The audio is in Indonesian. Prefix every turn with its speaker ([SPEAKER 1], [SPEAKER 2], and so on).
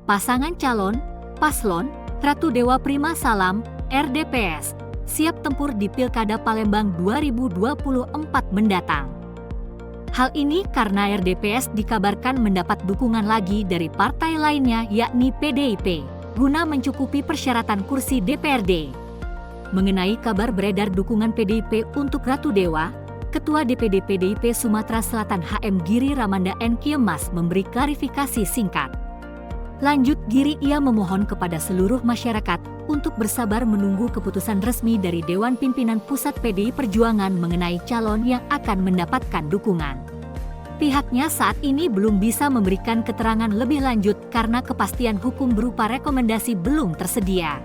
[SPEAKER 1] Pasangan calon, paslon, Ratu Dewa Prima Salam, RDPS, siap tempur di Pilkada Palembang 2024 mendatang. Hal ini karena RDPS dikabarkan mendapat dukungan lagi dari partai lainnya yakni PDIP, guna mencukupi persyaratan kursi DPRD. Mengenai kabar beredar dukungan PDIP untuk Ratu Dewa, Ketua DPD PDIP Sumatera Selatan HM Giri Ramanda N. Kiemas memberi klarifikasi singkat. Lanjut Giri, ia memohon kepada seluruh masyarakat untuk bersabar menunggu keputusan resmi dari Dewan Pimpinan Pusat PDI Perjuangan mengenai calon yang akan mendapatkan dukungan. Pihaknya saat ini belum bisa memberikan keterangan lebih lanjut karena kepastian hukum berupa rekomendasi belum tersedia.